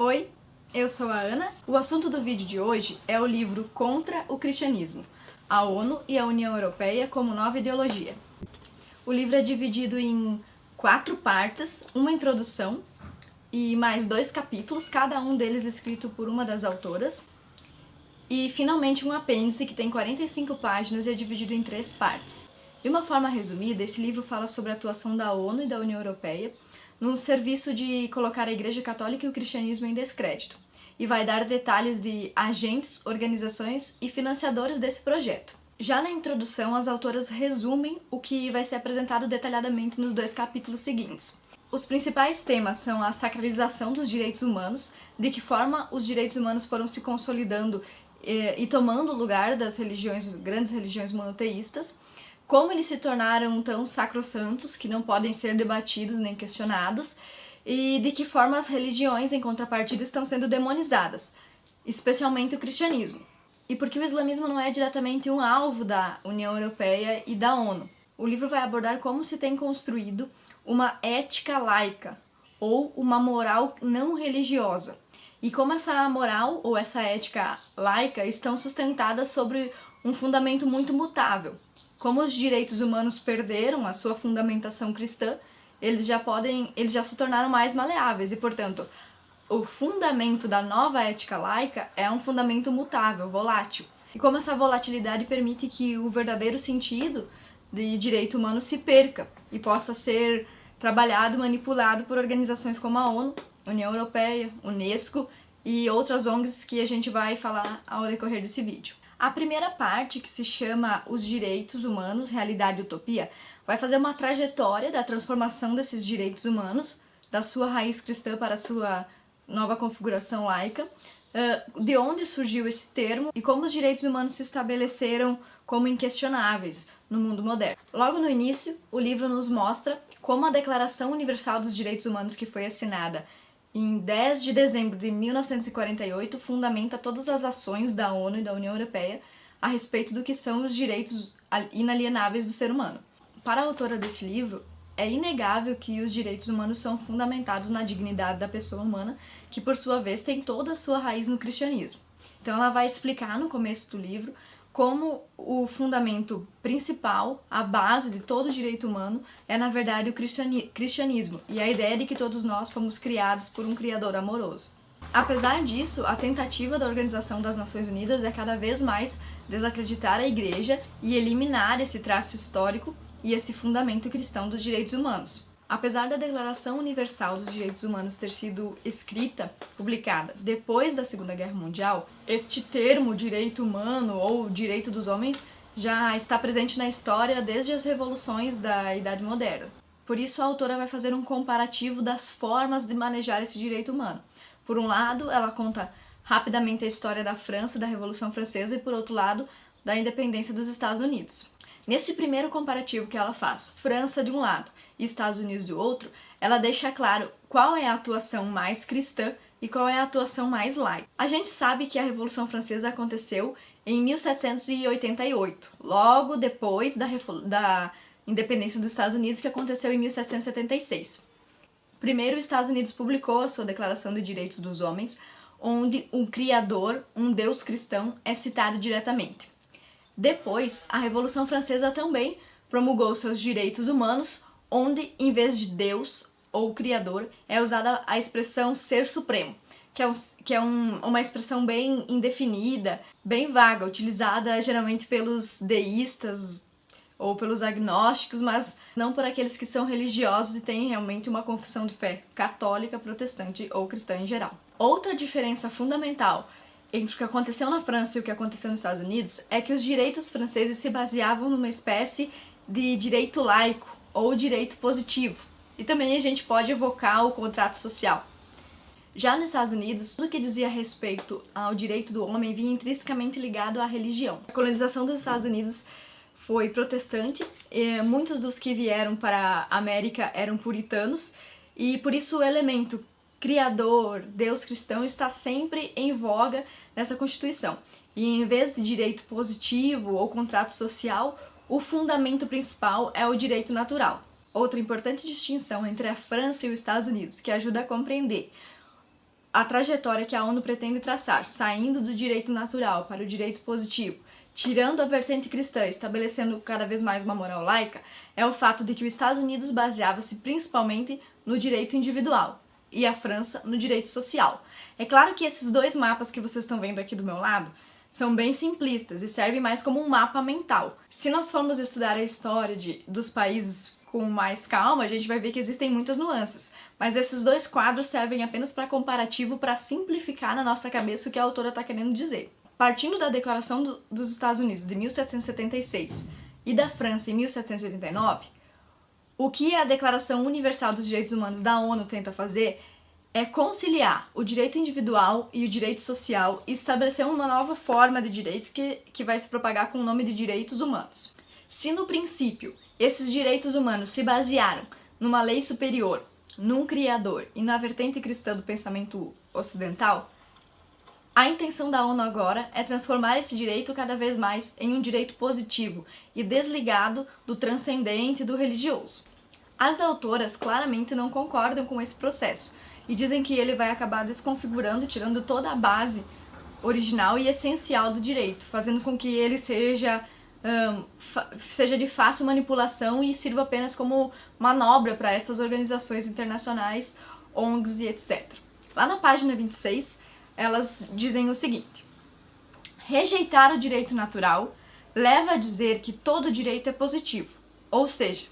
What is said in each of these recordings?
Oi, eu sou a Ana. O assunto do vídeo de hoje é o livro Contra o Cristianismo, a ONU e a União Europeia como nova ideologia. O livro é dividido em 4 partes, uma introdução e mais 2 capítulos, cada um deles escrito por uma das autoras, e finalmente um apêndice que tem 45 páginas e é dividido em 3 partes. De uma forma resumida, esse livro fala sobre a atuação da ONU e da União Europeia no serviço de colocar a Igreja Católica e o cristianismo em descrédito, e vai dar detalhes de agentes, organizações e financiadores desse projeto. Já na introdução, as autoras resumem o que vai ser apresentado detalhadamente nos 2 capítulos seguintes. Os principais temas são a sacralização dos direitos humanos, de que forma os direitos humanos foram se consolidando e tomando o lugar das grandes religiões monoteístas, como eles se tornaram tão sacrossantos que não podem ser debatidos nem questionados, e de que forma as religiões, em contrapartida, estão sendo demonizadas, especialmente o cristianismo. E porque o islamismo não é diretamente um alvo da União Europeia e da ONU. O livro vai abordar como se tem construído uma ética laica, ou uma moral não religiosa, e como essa moral ou essa ética laica estão sustentadas sobre um fundamento muito mutável. Como os direitos humanos perderam a sua fundamentação cristã, eles já se tornaram mais maleáveis e, portanto, o fundamento da nova ética laica é um fundamento mutável, volátil. E como essa volatilidade permite que o verdadeiro sentido de direito humano se perca e possa ser trabalhado e manipulado por organizações como a ONU, União Europeia, Unesco e outras ONGs que a gente vai falar ao decorrer desse vídeo. A primeira parte, que se chama Os Direitos Humanos, Realidade e Utopia, vai fazer uma trajetória da transformação desses direitos humanos, da sua raiz cristã para a sua nova configuração laica, de onde surgiu esse termo e como os direitos humanos se estabeleceram como inquestionáveis no mundo moderno. Logo no início, o livro nos mostra como a Declaração Universal dos Direitos Humanos, que foi assinada em 10 de dezembro de 1948, fundamenta todas as ações da ONU e da União Europeia a respeito do que são os direitos inalienáveis do ser humano. Para a autora desse livro, é inegável que os direitos humanos são fundamentados na dignidade da pessoa humana, que por sua vez tem toda a sua raiz no cristianismo. Então ela vai explicar no começo do livro como o fundamento principal, a base de todo o direito humano, é na verdade o cristianismo e a ideia de que todos nós fomos criados por um Criador amoroso. Apesar disso, a tentativa da Organização das Nações Unidas é cada vez mais desacreditar a Igreja e eliminar esse traço histórico e esse fundamento cristão dos direitos humanos. Apesar da Declaração Universal dos Direitos Humanos ter sido escrita, publicada depois da Segunda Guerra Mundial, este termo direito humano ou direito dos homens já está presente na história desde as revoluções da Idade Moderna. Por isso a autora vai fazer um comparativo das formas de manejar esse direito humano. Por um lado, ela conta rapidamente a história da França, da Revolução Francesa, e por outro lado, da independência dos Estados Unidos. Nesse primeiro comparativo que ela faz, França de um lado e Estados Unidos do outro, ela deixa claro qual é a atuação mais cristã e qual é a atuação mais laica. A gente sabe que a Revolução Francesa aconteceu em 1788, logo depois da independência dos Estados Unidos, que aconteceu em 1776. Primeiro, os Estados Unidos publicou a sua Declaração de Direitos dos Homens, onde um Criador, um Deus cristão, é citado diretamente. Depois, a Revolução Francesa também promulgou seus direitos humanos, onde, em vez de Deus ou Criador, é usada a expressão Ser Supremo, que é uma expressão bem indefinida, bem vaga, utilizada geralmente pelos deístas ou pelos agnósticos, mas não por aqueles que são religiosos e têm realmente uma confissão de fé católica, protestante ou cristã em geral. Outra diferença fundamental entre o que aconteceu na França e o que aconteceu nos Estados Unidos é que os direitos franceses se baseavam numa espécie de direito laico ou direito positivo. E também a gente pode evocar o contrato social. Já nos Estados Unidos, tudo que dizia respeito ao direito do homem vinha intrinsecamente ligado à religião. A colonização dos Estados Unidos foi protestante, e muitos dos que vieram para a América eram puritanos, e por isso o elemento Criador, Deus cristão, está sempre em voga nessa Constituição. E em vez de direito positivo ou contrato social, o fundamento principal é o direito natural. Outra importante distinção entre a França e os Estados Unidos, que ajuda a compreender A trajetória que a ONU pretende traçar, saindo do direito natural para o direito positivo, tirando a vertente cristã e estabelecendo cada vez mais uma moral laica, é o fato de que os Estados Unidos baseava-se principalmente no direito individual e a França no direito social. É claro que esses dois mapas que vocês estão vendo aqui do meu lado são bem simplistas e servem mais como um mapa mental. Se nós formos estudar a história dos países com mais calma, a gente vai ver que existem muitas nuances, mas esses dois quadros servem apenas para comparativo, para simplificar na nossa cabeça o que a autora está querendo dizer. Partindo da Declaração dos Estados Unidos de 1776 e da França em 1789, o que a Declaração Universal dos Direitos Humanos da ONU tenta fazer é conciliar o direito individual e o direito social e estabelecer uma nova forma de direito que vai se propagar com o nome de direitos humanos. Se no princípio esses direitos humanos se basearam numa lei superior, num criador e na vertente cristã do pensamento ocidental, a intenção da ONU agora é transformar esse direito cada vez mais em um direito positivo e desligado do transcendente e do religioso. As autoras claramente não concordam com esse processo e dizem que ele vai acabar desconfigurando, tirando toda a base original e essencial do direito, fazendo com que ele seja de fácil manipulação e sirva apenas como manobra para essas organizações internacionais, ONGs e etc. Lá na página 26, elas dizem o seguinte: rejeitar o direito natural leva a dizer que todo direito é positivo, ou seja,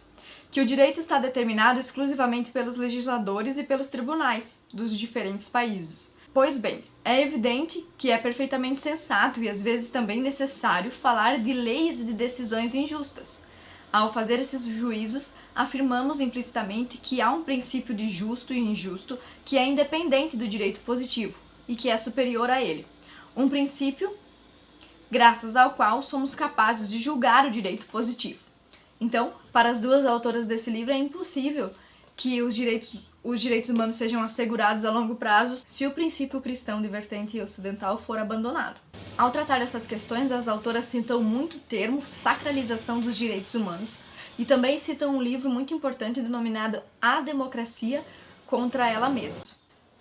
que o direito está determinado exclusivamente pelos legisladores e pelos tribunais dos diferentes países. Pois bem, é evidente que é perfeitamente sensato e às vezes também necessário falar de leis e de decisões injustas. Ao fazer esses juízos, afirmamos implicitamente que há um princípio de justo e injusto que é independente do direito positivo e que é superior a ele. Um princípio graças ao qual somos capazes de julgar o direito positivo. Então, para as duas autoras desse livro, é impossível que os direitos humanos sejam assegurados a longo prazo se o princípio cristão de vertente ocidental for abandonado. Ao tratar dessas questões, as autoras citam muito o termo sacralização dos direitos humanos e também citam um livro muito importante denominado A Democracia contra ela mesma.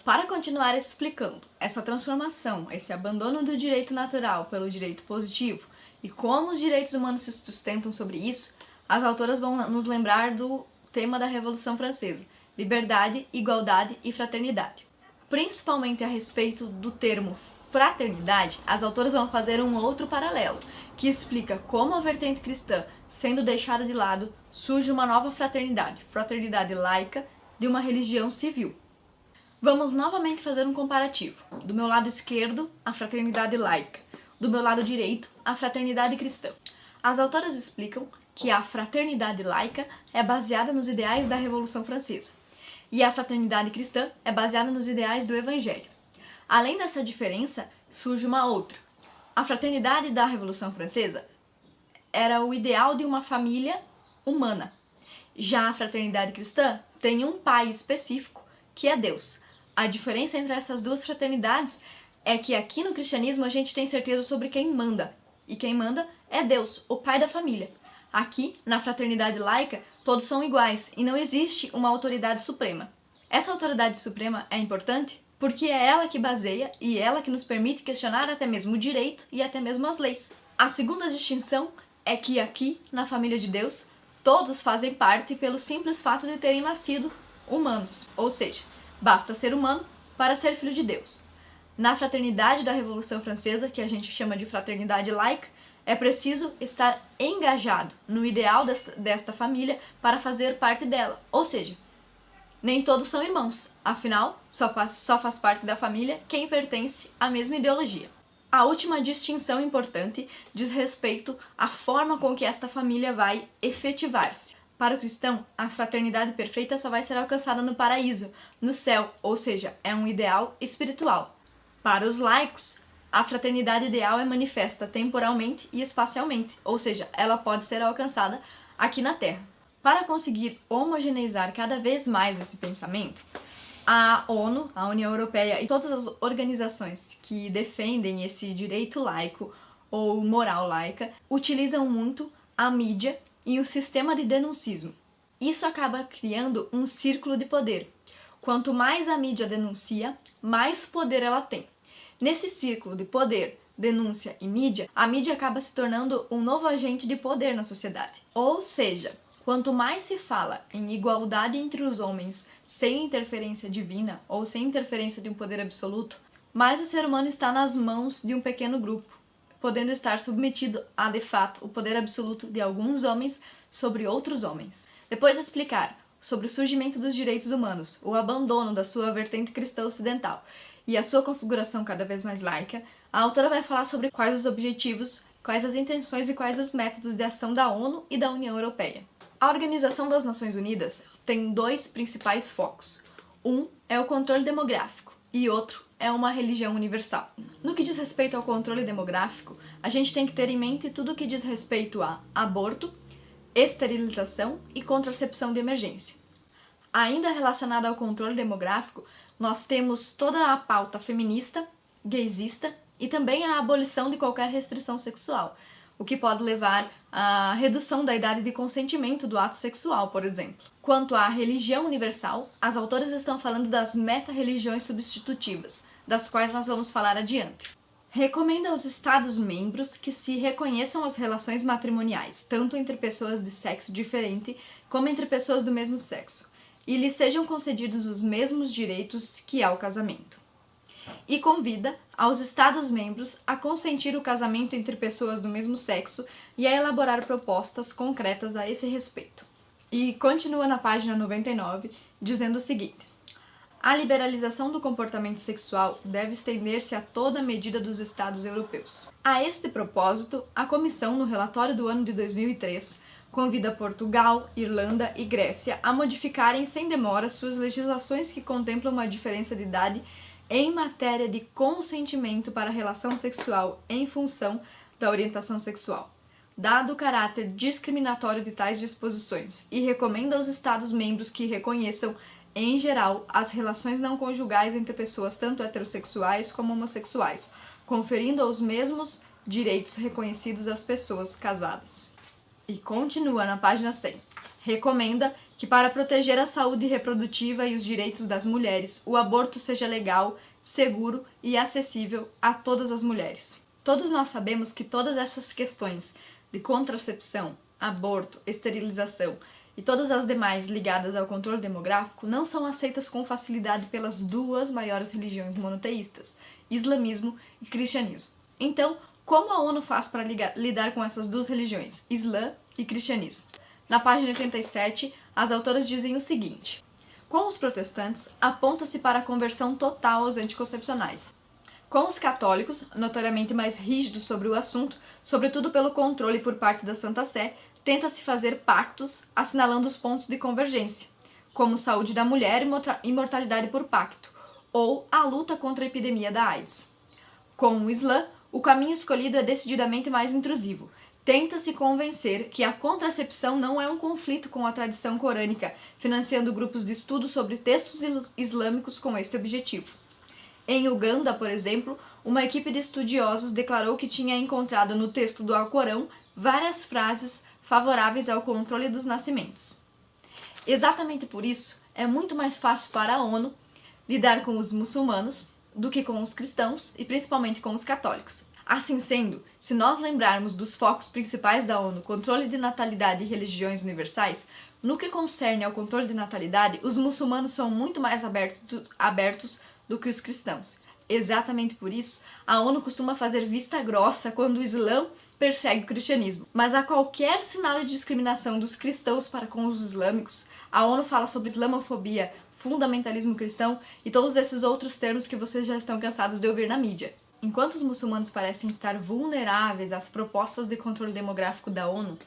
Para continuar explicando essa transformação, esse abandono do direito natural pelo direito positivo e como os direitos humanos se sustentam sobre isso, as autoras vão nos lembrar do tema da Revolução Francesa: liberdade, igualdade e fraternidade. Principalmente a respeito do termo fraternidade, as autoras vão fazer um outro paralelo, que explica como a vertente cristã, sendo deixada de lado, surge uma nova fraternidade laica de uma religião civil. Vamos novamente fazer um comparativo. Do meu lado esquerdo, a fraternidade laica. Do meu lado direito, a fraternidade cristã. As autoras explicam que a fraternidade laica é baseada nos ideais da Revolução Francesa e a fraternidade cristã é baseada nos ideais do Evangelho. Além dessa diferença, surge uma outra. A fraternidade da Revolução Francesa era o ideal de uma família humana. Já a fraternidade cristã tem um pai específico, que é Deus. A diferença entre essas duas fraternidades é que aqui no cristianismo a gente tem certeza sobre quem manda. E quem manda é Deus, o pai da família. Aqui, na fraternidade laica, todos são iguais e não existe uma autoridade suprema. Essa autoridade suprema é importante porque é ela que baseia e ela que nos permite questionar até mesmo o direito e até mesmo as leis. A segunda distinção é que aqui, na família de Deus, todos fazem parte pelo simples fato de terem nascido humanos, ou seja, basta ser humano para ser filho de Deus. Na fraternidade da Revolução Francesa, que a gente chama de fraternidade laica, é preciso estar engajado no ideal desta família para fazer parte dela, ou seja, nem todos são irmãos, afinal, só faz parte da família quem pertence à mesma ideologia. A última distinção importante diz respeito à forma com que esta família vai efetivar-se. Para o cristão, a fraternidade perfeita só vai ser alcançada no paraíso, no céu, ou seja, é um ideal espiritual. Para os laicos, a fraternidade ideal é manifesta temporalmente e espacialmente, ou seja, ela pode ser alcançada aqui na Terra. Para conseguir homogeneizar cada vez mais esse pensamento, a ONU, a União Europeia e todas as organizações que defendem esse direito laico ou moral laica utilizam muito a mídia e o sistema de denuncismo. Isso acaba criando um círculo de poder. Quanto mais a mídia denuncia, mais poder ela tem. Nesse círculo de poder, denúncia e mídia, a mídia acaba se tornando um novo agente de poder na sociedade. Ou seja, quanto mais se fala em igualdade entre os homens sem interferência divina ou sem interferência de um poder absoluto, mais o ser humano está nas mãos de um pequeno grupo, podendo estar submetido a, de fato, o poder absoluto de alguns homens sobre outros homens. Depois de explicar sobre o surgimento dos direitos humanos, o abandono da sua vertente cristã ocidental e a sua configuração cada vez mais laica, a autora vai falar sobre quais os objetivos, quais as intenções e quais os métodos de ação da ONU e da União Europeia. A Organização das Nações Unidas tem dois principais focos. Um é o controle demográfico e outro é uma religião universal. No que diz respeito ao controle demográfico, a gente tem que ter em mente tudo o que diz respeito a aborto, esterilização e contracepção de emergência. Ainda relacionada ao controle demográfico, nós temos toda a pauta feminista, gaysista e também a abolição de qualquer restrição sexual, o que pode levar à redução da idade de consentimento do ato sexual, por exemplo. Quanto à religião universal, as autoras estão falando das meta-religiões substitutivas, das quais nós vamos falar adiante. Recomenda aos Estados-membros que se reconheçam as relações matrimoniais, tanto entre pessoas de sexo diferente como entre pessoas do mesmo sexo, e lhes sejam concedidos os mesmos direitos que ao casamento. E convida aos Estados-membros a consentir o casamento entre pessoas do mesmo sexo e a elaborar propostas concretas a esse respeito. E continua na página 99, dizendo o seguinte: a liberalização do comportamento sexual deve estender-se a toda a medida dos Estados europeus. A este propósito, a Comissão, no relatório do ano de 2003, convida Portugal, Irlanda e Grécia a modificarem sem demora suas legislações que contemplam uma diferença de idade em matéria de consentimento para a relação sexual em função da orientação sexual, dado o caráter discriminatório de tais disposições, e recomenda aos Estados-membros que reconheçam, em geral, as relações não conjugais entre pessoas tanto heterossexuais como homossexuais, conferindo os mesmos direitos reconhecidos às pessoas casadas. E continua na página 100. Recomenda que, para proteger a saúde reprodutiva e os direitos das mulheres, o aborto seja legal, seguro e acessível a todas as mulheres. Todos nós sabemos que todas essas questões de contracepção, aborto, esterilização e todas as demais ligadas ao controle demográfico não são aceitas com facilidade pelas duas maiores religiões monoteístas, islamismo e cristianismo. Então, como a ONU faz para lidar com essas duas religiões, Islã e cristianismo? Na página 87, as autoras dizem o seguinte: com os protestantes, aponta-se para a conversão total aos anticoncepcionais. Com os católicos, notoriamente mais rígidos sobre o assunto, sobretudo pelo controle por parte da Santa Sé, tenta-se fazer pactos assinalando os pontos de convergência, como saúde da mulher e mortalidade por pacto, ou a luta contra a epidemia da AIDS. Com o Islã, o caminho escolhido é decididamente mais intrusivo. Tenta-se convencer que a contracepção não é um conflito com a tradição corânica, financiando grupos de estudo sobre textos islâmicos com este objetivo. Em Uganda, por exemplo, uma equipe de estudiosos declarou que tinha encontrado no texto do Alcorão várias frases favoráveis ao controle dos nascimentos. Exatamente por isso, é muito mais fácil para a ONU lidar com os muçulmanos do que com os cristãos e principalmente com os católicos. Assim sendo, se nós lembrarmos dos focos principais da ONU, controle de natalidade e religiões universais, no que concerne ao controle de natalidade, os muçulmanos são muito mais abertos do que os cristãos. Exatamente por isso, a ONU costuma fazer vista grossa quando o Islã persegue o cristianismo. Mas a qualquer sinal de discriminação dos cristãos para com os islâmicos, a ONU fala sobre islamofobia, fundamentalismo cristão e todos esses outros termos que vocês já estão cansados de ouvir na mídia. Enquanto os muçulmanos parecem estar vulneráveis às propostas de controle demográfico da ONU,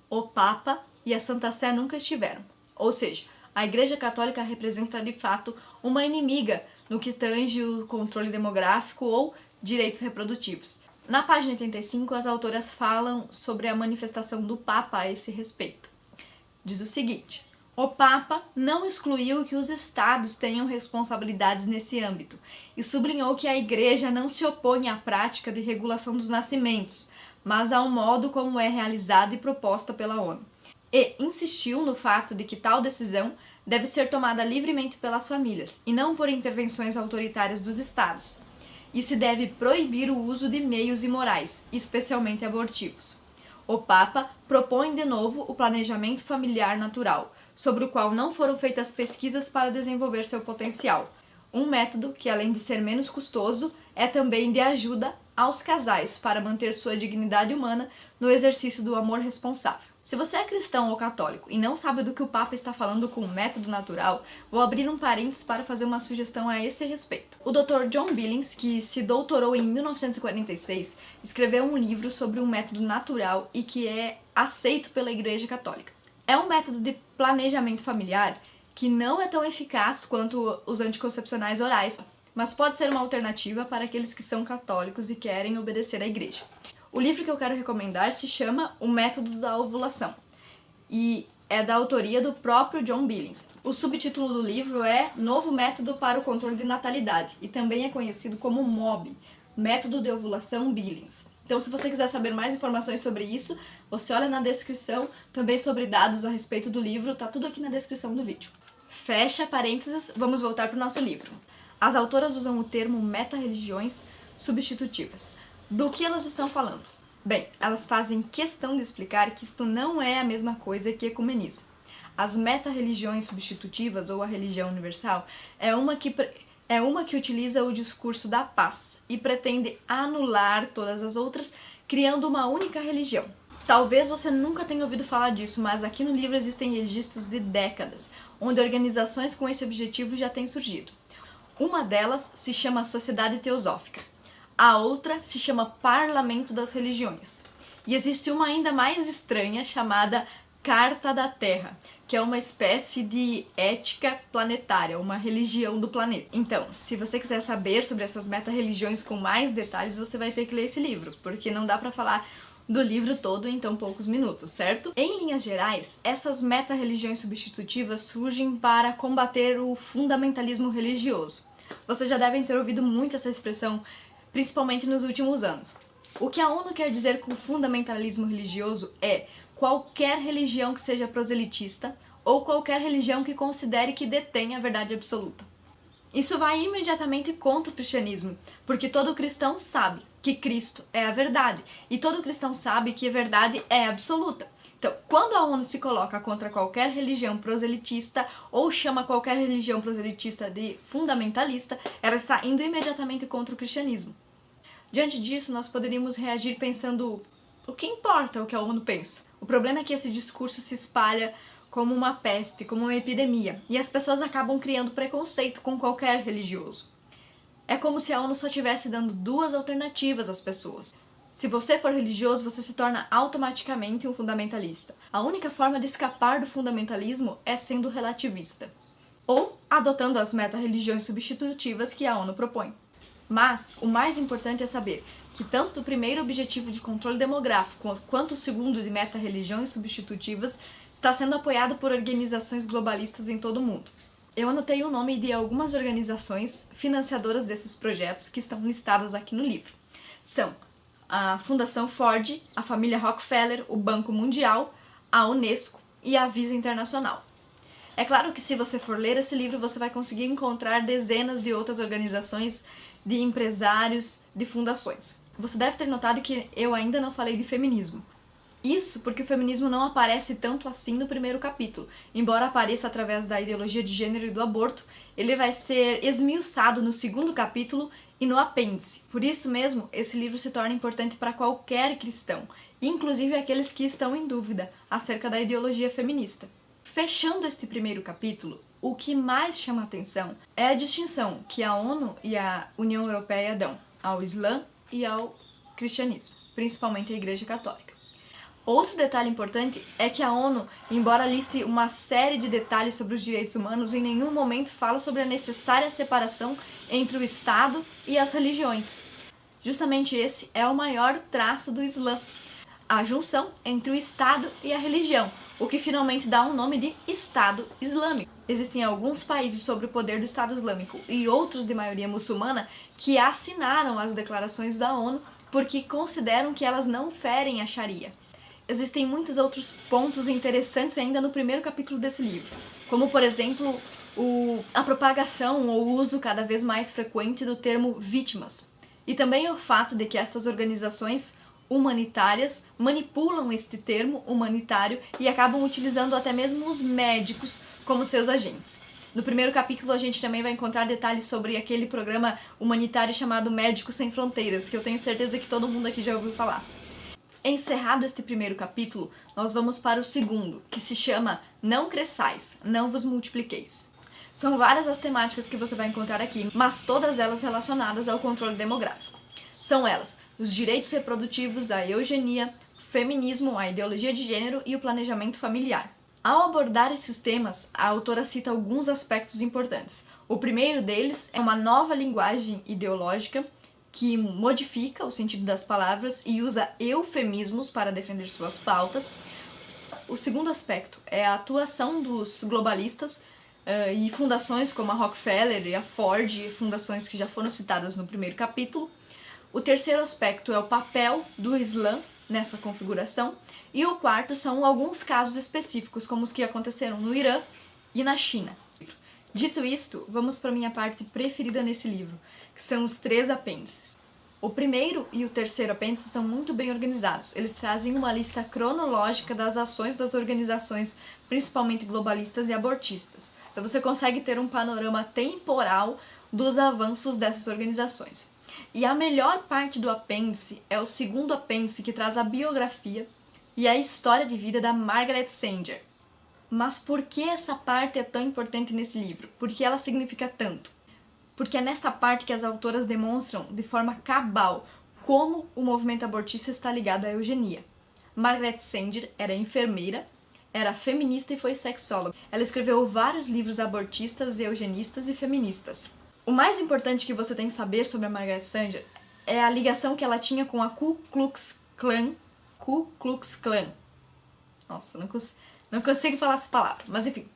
o Papa e a Santa Sé nunca estiveram. Ou seja, a Igreja Católica representa de fato uma inimiga no que tange o controle demográfico ou direitos reprodutivos. Na página 85, as autoras falam sobre a manifestação do Papa a esse respeito. Diz o seguinte: o Papa não excluiu que os Estados tenham responsabilidades nesse âmbito e sublinhou que a Igreja não se opõe à prática de regulação dos nascimentos, mas ao modo como é realizada e proposta pela ONU. e insistiu no fato de que tal decisão deve ser tomada livremente pelas famílias e não por intervenções autoritárias dos estados, e se deve proibir o uso de meios imorais, especialmente abortivos. O Papa propõe de novo o planejamento familiar natural, sobre o qual não foram feitas pesquisas para desenvolver seu potencial. Um método que, além de ser menos custoso, é também de ajuda aos casais para manter sua dignidade humana no exercício do amor responsável. Se você é cristão ou católico e não sabe do que o Papa está falando com o método natural, vou abrir um parênteses para fazer uma sugestão a esse respeito. O Dr. John Billings, que se doutorou em 1946, escreveu um livro sobre um método natural e que é aceito pela Igreja Católica. É um método de planejamento familiar que não é tão eficaz quanto os anticoncepcionais orais, mas pode ser uma alternativa para aqueles que são católicos e querem obedecer à Igreja. O livro que eu quero recomendar se chama O Método da Ovulação e é da autoria do próprio John Billings. O subtítulo do livro é Novo Método para o Controle de Natalidade e também é conhecido como MOB, Método de Ovulação Billings. Então, se você quiser saber mais informações sobre isso, você olha na descrição, também sobre dados a respeito do livro, tá tudo aqui na descrição do vídeo. Fecha parênteses, vamos voltar para o nosso livro. As autoras usam o termo meta-religiões substitutivas. Do que elas estão falando? Bem, elas fazem questão de explicar que isto não é a mesma coisa que ecumenismo. As meta-religiões substitutivas, ou a religião universal, é uma que utiliza o discurso da paz e pretende anular todas as outras, criando uma única religião. Talvez você nunca tenha ouvido falar disso, mas aqui no livro existem registros de décadas, onde organizações com esse objetivo já têm surgido. Uma delas se chama Sociedade Teosófica. A outra se chama Parlamento das Religiões. E existe uma ainda mais estranha chamada Carta da Terra, que é uma espécie de ética planetária, uma religião do planeta. Então, se você quiser saber sobre essas meta-religiões com mais detalhes, você vai ter que ler esse livro, porque não dá pra falar do livro todo em tão poucos minutos, certo? Em linhas gerais, essas meta-religiões substitutivas surgem para combater o fundamentalismo religioso. Vocês já devem ter ouvido muito essa expressão, principalmente nos últimos anos. O que a ONU quer dizer com fundamentalismo religioso é qualquer religião que seja proselitista ou qualquer religião que considere que detém a verdade absoluta. Isso vai imediatamente contra o cristianismo, porque todo cristão sabe que Cristo é a verdade e todo cristão sabe que a verdade é absoluta. Então, quando a ONU se coloca contra qualquer religião proselitista ou chama qualquer religião proselitista de fundamentalista, ela está indo imediatamente contra o cristianismo. Diante disso, nós poderíamos reagir pensando: o que importa o que a ONU pensa? O problema é que esse discurso se espalha como uma peste, como uma epidemia, e as pessoas acabam criando preconceito com qualquer religioso. É como se a ONU só estivesse dando duas alternativas às pessoas. Se você for religioso, você se torna automaticamente um fundamentalista. A única forma de escapar do fundamentalismo é sendo relativista, ou adotando as meta-religiões substitutivas que a ONU propõe. Mas o mais importante é saber que tanto o primeiro objetivo de controle demográfico quanto o segundo de meta-religiões substitutivas está sendo apoiado por organizações globalistas em todo o mundo. Eu anotei o nome de algumas organizações financiadoras desses projetos que estão listadas aqui no livro. São a Fundação Ford, a família Rockefeller, o Banco Mundial, a Unesco e a Visa Internacional. É claro que se você for ler esse livro, você vai conseguir encontrar dezenas de outras organizações, de empresários, de fundações. Você deve ter notado que eu ainda não falei de feminismo. Isso porque o feminismo não aparece tanto assim no primeiro capítulo. Embora apareça através da ideologia de gênero e do aborto, ele vai ser esmiuçado no segundo capítulo e no apêndice. Por isso mesmo, esse livro se torna importante para qualquer cristão, inclusive aqueles que estão em dúvida acerca da ideologia feminista. Fechando este primeiro capítulo, o que mais chama a atenção é a distinção que a ONU e a União Europeia dão ao Islã e ao cristianismo, principalmente a Igreja Católica. Outro detalhe importante é que a ONU, embora liste uma série de detalhes sobre os direitos humanos, em nenhum momento fala sobre a necessária separação entre o Estado e as religiões. Justamente esse é o maior traço do Islã, a junção entre o Estado e a religião, o que finalmente dá um nome de Estado Islâmico. Existem alguns países sob o poder do Estado Islâmico e outros de maioria muçulmana que assinaram as declarações da ONU porque consideram que elas não ferem a Sharia. existem muitos outros pontos interessantes ainda no primeiro capítulo desse livro, como, por exemplo, a propagação ou o uso cada vez mais frequente do termo vítimas, e também o fato de que essas organizações humanitárias manipulam este termo humanitário e acabam utilizando até mesmo os médicos como seus agentes. No primeiro capítulo a gente também vai encontrar detalhes sobre aquele programa humanitário chamado Médicos Sem Fronteiras, que eu tenho certeza que todo mundo aqui já ouviu falar. Encerrado este primeiro capítulo, nós vamos para o segundo, que se chama Não Cresçais, Não Vos Multipliqueis. São várias as temáticas que você vai encontrar aqui, mas todas elas relacionadas ao controle demográfico. São elas os direitos reprodutivos, a eugenia, o feminismo, a ideologia de gênero e o planejamento familiar. Ao abordar esses temas, a autora cita alguns aspectos importantes. O primeiro deles é uma nova linguagem ideológica que modifica o sentido das palavras e usa eufemismos para defender suas pautas. O segundo aspecto é a atuação dos globalistas e fundações como a Rockefeller e a Ford, fundações que já foram citadas no primeiro capítulo. O terceiro aspecto é o papel do Islã nessa configuração. E o quarto são alguns casos específicos, como os que aconteceram no Irã e na China. Dito isto, vamos para a minha parte preferida nesse livro, que são os 3 apêndices. O primeiro e o terceiro apêndice são muito bem organizados. Eles trazem uma lista cronológica das ações das organizações, principalmente globalistas e abortistas. Então você consegue ter um panorama temporal dos avanços dessas organizações. E a melhor parte do apêndice é o segundo apêndice, que traz a biografia e a história de vida da Margaret Sanger. Mas por que essa parte é tão importante nesse livro? Por que ela significa tanto? Porque é nessa parte que as autoras demonstram de forma cabal como o movimento abortista está ligado à eugenia. Margaret Sanger era enfermeira, era feminista e foi sexóloga. Ela escreveu vários livros abortistas, eugenistas e feministas. O mais importante que você tem que saber sobre a Margaret Sanger é a ligação que ela tinha com a Ku Klux Klan. Ku Klux Klan. Nossa, não consigo falar essa palavra, mas enfim.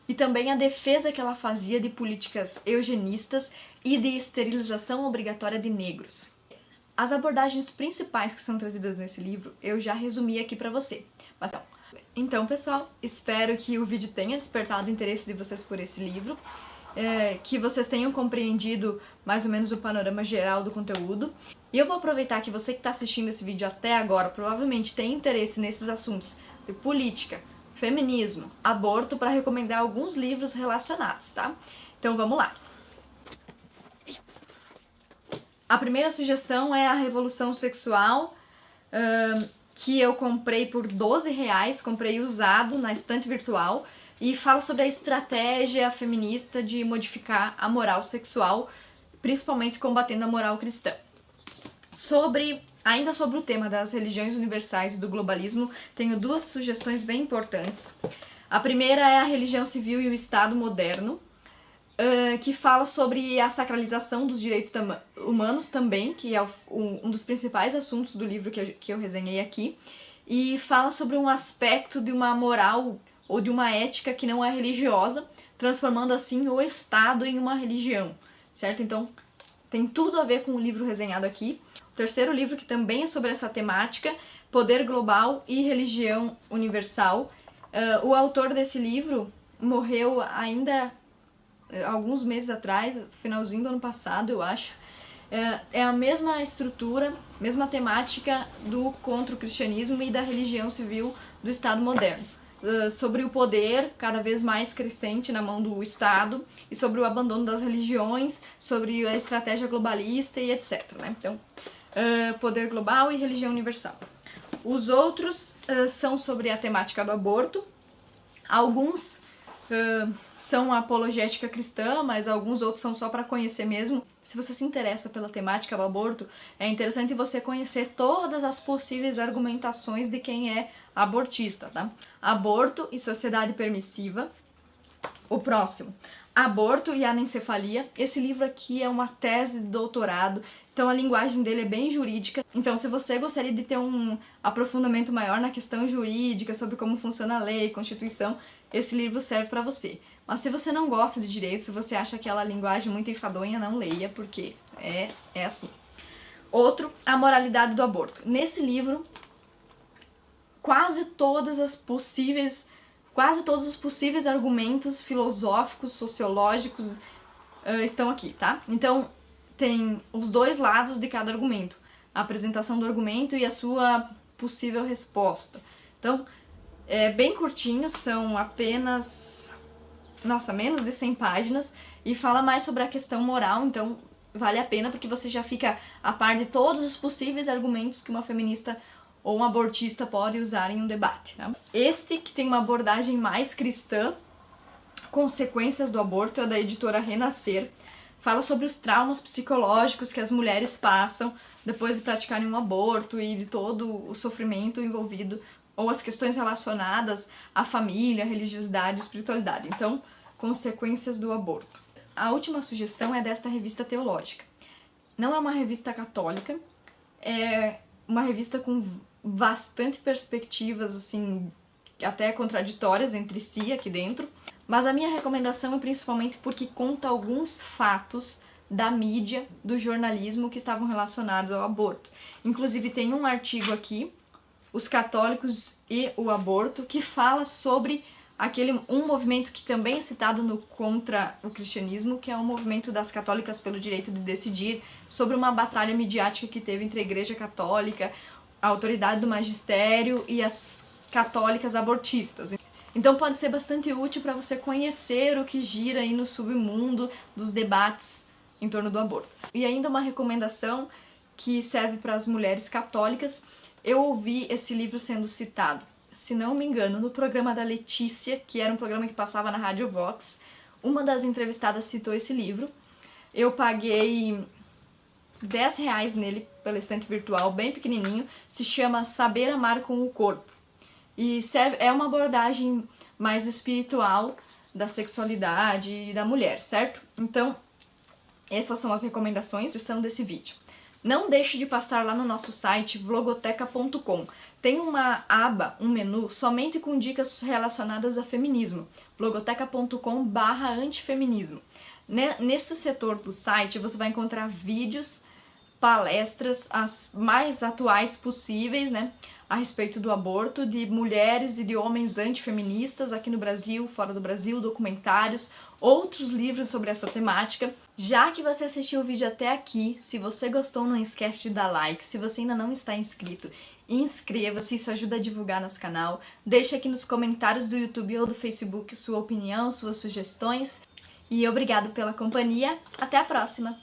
E também a defesa que ela fazia de políticas eugenistas e de esterilização obrigatória de negros. As abordagens principais que são trazidas nesse livro eu já resumi aqui pra você. Então, pessoal, espero que o vídeo tenha despertado o interesse de vocês por esse livro. Que vocês tenham compreendido mais ou menos o panorama geral do conteúdo. E eu vou aproveitar que você que está assistindo esse vídeo até agora provavelmente tem interesse nesses assuntos de política, feminismo, aborto, para recomendar alguns livros relacionados, tá? Então vamos lá! A primeira sugestão é A Revolução Sexual, que eu comprei por R$12, comprei usado na estante virtual, e fala sobre a estratégia feminista de modificar a moral sexual, principalmente combatendo a moral cristã. Ainda sobre o tema das religiões universais e do globalismo, tenho 2 sugestões bem importantes. A primeira é A Religião Civil e o Estado Moderno, que fala sobre a sacralização dos direitos humanos também, que é um dos principais assuntos do livro que eu resenhei aqui, e fala sobre um aspecto de uma moral ou de uma ética que não é religiosa, transformando assim o Estado em uma religião, certo? Então tem tudo a ver com o livro resenhado aqui. O terceiro livro, que também é sobre essa temática, Poder Global e Religião Universal. O autor desse livro morreu ainda alguns meses atrás, finalzinho do ano passado, eu acho. É a mesma estrutura, mesma temática do contra o cristianismo e da religião civil do Estado moderno. Sobre o poder cada vez mais crescente na mão do Estado e sobre o abandono das religiões, sobre a estratégia globalista e etc. Né? Então, poder global e religião universal. Os outros são sobre a temática do aborto. Alguns são apologética cristã, mas alguns outros são só para conhecer mesmo. Se você se interessa pela temática do aborto, é interessante você conhecer todas as possíveis argumentações de quem é abortista, tá? Aborto e sociedade permissiva. O próximo, Aborto e Anencefalia. Esse livro aqui é uma tese de doutorado, então a linguagem dele é bem jurídica. Então, se você gostaria de ter um aprofundamento maior na questão jurídica, sobre como funciona a lei, Constituição, esse livro serve para você. Mas se você não gosta de direito, se você acha aquela linguagem muito enfadonha, não leia, porque é assim. Outro, A Moralidade do Aborto. Nesse livro, quase todos os possíveis argumentos filosóficos, sociológicos estão aqui, tá? Então, tem os dois lados de cada argumento, a apresentação do argumento e a sua possível resposta. Então, é bem curtinho, são apenas, menos de 100 páginas, e fala mais sobre a questão moral, então vale a pena porque você já fica a par de todos os possíveis argumentos que uma feminista ou um abortista pode usar em um debate. Tá? Este, que tem uma abordagem mais cristã, Consequências do Aborto, é da editora Renascer, fala sobre os traumas psicológicos que as mulheres passam depois de praticarem um aborto e de todo o sofrimento envolvido, ou as questões relacionadas à família, religiosidade, espiritualidade. Então, Consequências do Aborto. A última sugestão é desta revista teológica. Não é uma revista católica, é uma revista com bastante perspectivas, assim, até contraditórias entre si aqui dentro, mas a minha recomendação é principalmente porque conta alguns fatos da mídia, do jornalismo que estavam relacionados ao aborto. Inclusive tem um artigo aqui, Os Católicos e o Aborto, que fala sobre um movimento que também é citado no Contra o Cristianismo, que é o movimento das católicas pelo direito de decidir, sobre uma batalha midiática que teve entre a Igreja Católica, a autoridade do magistério e as católicas abortistas. Então pode ser bastante útil para você conhecer o que gira aí no submundo dos debates em torno do aborto. E ainda uma recomendação que serve para as mulheres católicas. Eu ouvi esse livro sendo citado, se não me engano, no programa da Letícia, que era um programa que passava na Rádio Vox. Uma das entrevistadas citou esse livro. Eu paguei R$10 nele pela estante virtual, bem pequenininho. Se chama Saber Amar com o Corpo. E é uma abordagem mais espiritual da sexualidade e da mulher, certo? Então, essas são as recomendações que são desse vídeo. Não deixe de passar lá no nosso site vlogoteca.com. Tem uma aba, um menu, somente com dicas relacionadas a feminismo. vlogoteca.com/antifeminismo. Nesse setor do site você vai encontrar vídeos, palestras, as mais atuais possíveis, né, a respeito do aborto, de mulheres e de homens antifeministas aqui no Brasil, fora do Brasil, documentários, outros livros sobre essa temática. Já que você assistiu o vídeo até aqui, se você gostou, não esquece de dar like. Se você ainda não está inscrito, inscreva-se, isso ajuda a divulgar nosso canal. Deixe aqui nos comentários do YouTube ou do Facebook sua opinião, suas sugestões. E obrigado pela companhia. Até a próxima!